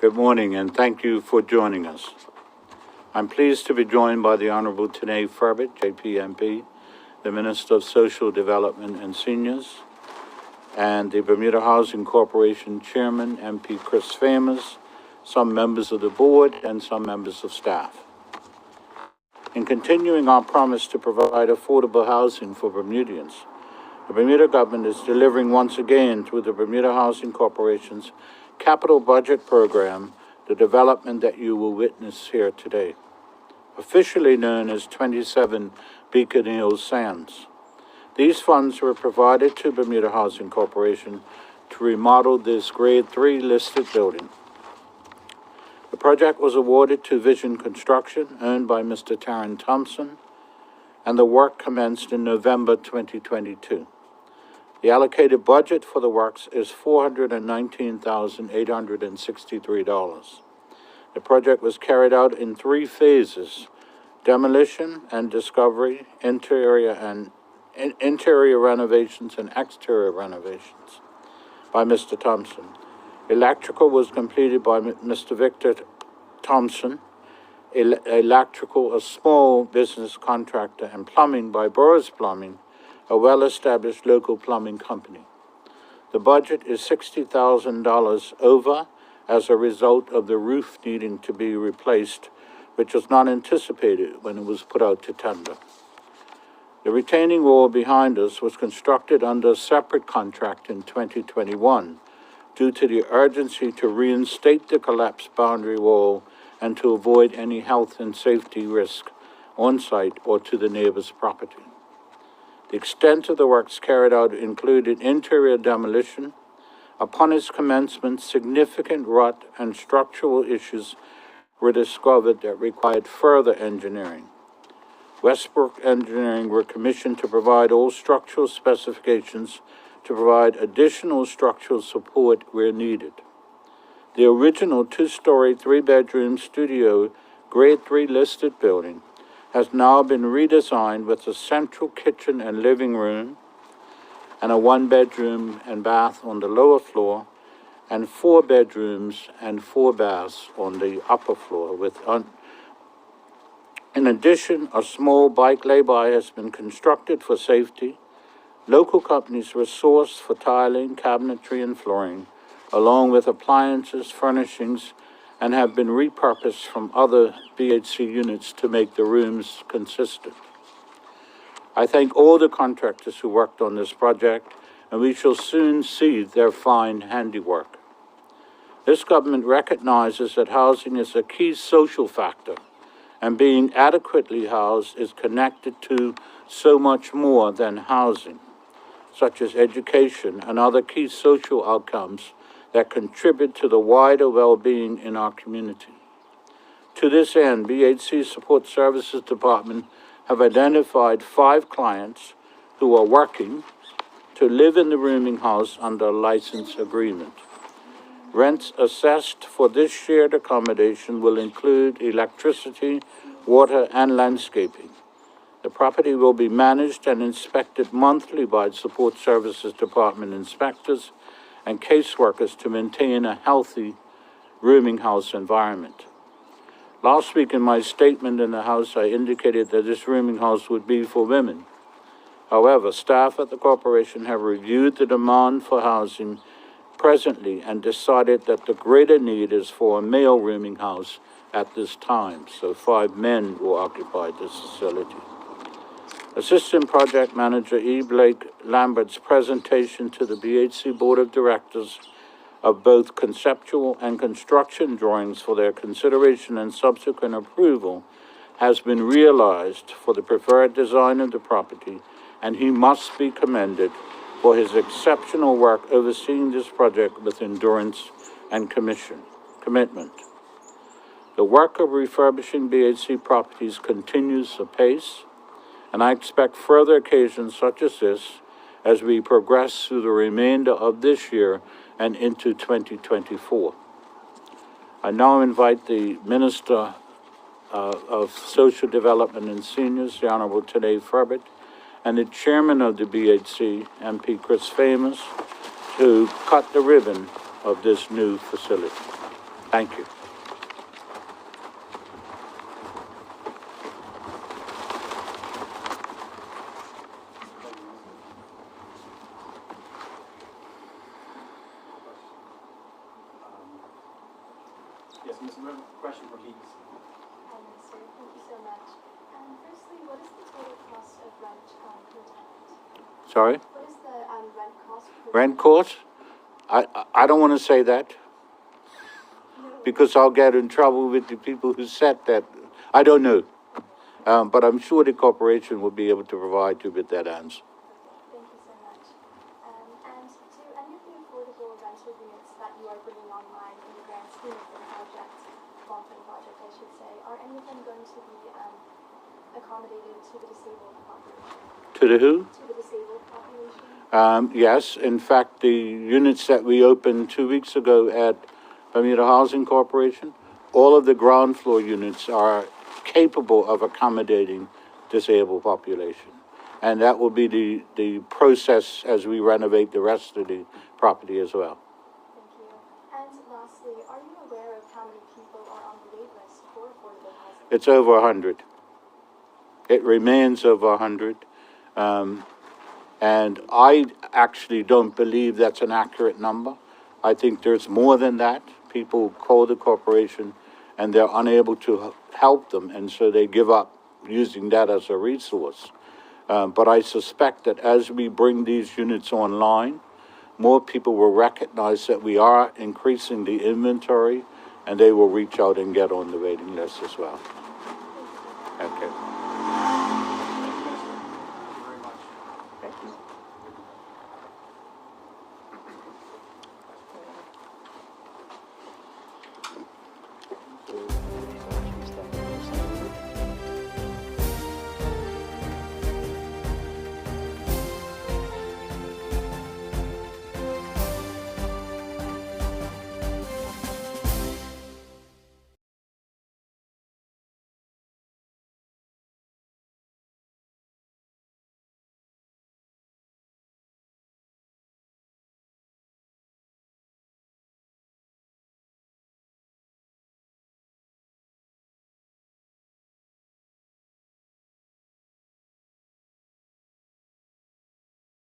Good morning, and thank you for joining us. I'm pleased to be joined by the Honorable Tanae Furbett, JPMP, the Minister of Social Development and Seniors, and the Bermuda Housing Corporation Chairman, MP Chris Famers, some members of the board, and some members of staff. In continuing our promise to provide affordable housing for Bermudians, the Bermuda government is delivering once again through the Bermuda Housing Corporation's capital budget program the development that you will witness here today, officially known as 27 Beacon Hills Sands. These funds were provided to Bermuda Housing Corporation to remodel this Grade 3 listed building. The project was awarded to Vision Construction, owned by Mr. Taryn Thompson, and the work commenced in November 2022. The allocated budget for the works is $419,863. The project was carried out in 3 phases: demolition and discovery, interior renovations, and exterior renovations by Mr. Thompson. Electrical was completed by Mr. Victor Thompson, electrical, a small business contractor, and plumbing by Burch Plumbing, a well-established local plumbing company. The budget is $60,000 over as a result of the roof needing to be replaced, which was not anticipated when it was put out to tender. The retaining wall behind us was constructed under a separate contract in 2021 due to the urgency to reinstate the collapsed boundary wall and to avoid any health and safety risk on site or to the neighbor's property. The extent of the works carried out included interior demolition. Upon its commencement, significant rot and structural issues were discovered that required further engineering. Westbrook Engineering were commissioned to provide all structural specifications to provide additional structural support where needed. The original 2-story, 3-bedroom studio Grade 3 listed building has now been redesigned with a central kitchen and living room and a 1-bedroom and bath on the lower floor and 4 bedrooms and 4 baths on the upper floor. In addition, a small bike lay-by has been constructed for safety. Local companies were sourced for tiling, cabinetry, and flooring, along with appliances, furnishings, and have been repurposed from other BHC units to make the rooms consistent. I thank all the contractors who worked on this project, and we shall soon see their fine handiwork. This government recognizes that housing is a key social factor, and being adequately housed is connected to so much more than housing, such as education and other key social outcomes that contribute to the wider well-being in our community. To this end, BHC Support Services Department have identified 5 clients who are working to live in the rooming house under a license agreement. Rents assessed for this shared accommodation will include electricity, water, and landscaping. The property will be managed and inspected monthly by Support Services Department inspectors and caseworkers to maintain a healthy rooming house environment. Last week in my statement in the House, I indicated that this rooming house would be for women. However, staff at the corporation have reviewed the demand for housing presently and decided that the greater need is for a male rooming house at this time, so 5 men will occupy this facility. Assistant Project Manager E. Blake Lambert's presentation to the BHC Board of Directors of both conceptual and construction drawings for their consideration and subsequent approval has been realized for the preferred design of the property, and he must be commended for his exceptional work overseeing this project with endurance and commitment. The work of refurbishing BHC properties continues apace, and I expect further occasions such as this as we progress through the remainder of this year and into 2024. I now invite the Minister of Social Development and Seniors, the Honorable Tanae Furbett, and the Chairman of the BHC, MP Chris Famers, to cut the ribbon of this new facility. Thank you. Yes, Mr. River, question for Keith. Hi, Minister. Thank you so much. Firstly, what is the total cost of rent per tenant? Sorry? What is the rent cost per Rent tenant? cost? I don't want to say that No. because I'll get in trouble with the people who set that. I don't know. But I'm sure the corporation will be able to provide you with that answer. Thank you so much. And to any of the affordable rental units that you are bringing online in the grand scheme of the project, long-term project, I should say, are any of them going to be accommodated to the disabled population? To the who? To the disabled population? Yes, in fact, the units that we opened 2 weeks ago at Bermuda Housing Corporation, all of the ground floor units are capable of accommodating disabled population. And that will be the process as we renovate the rest of the property as well. Thank you. And lastly, are you aware of how many people are on the wait list for affordable housing? It's over 100. It remains over 100. And I actually don't believe that's an accurate number. I think there's more than that. People call the corporation and they're unable to help them, and so they give up using that as a resource. But I suspect that as we bring these units online, more people will recognize that we are increasing the inventory, and they will reach out and get on the waiting list as well.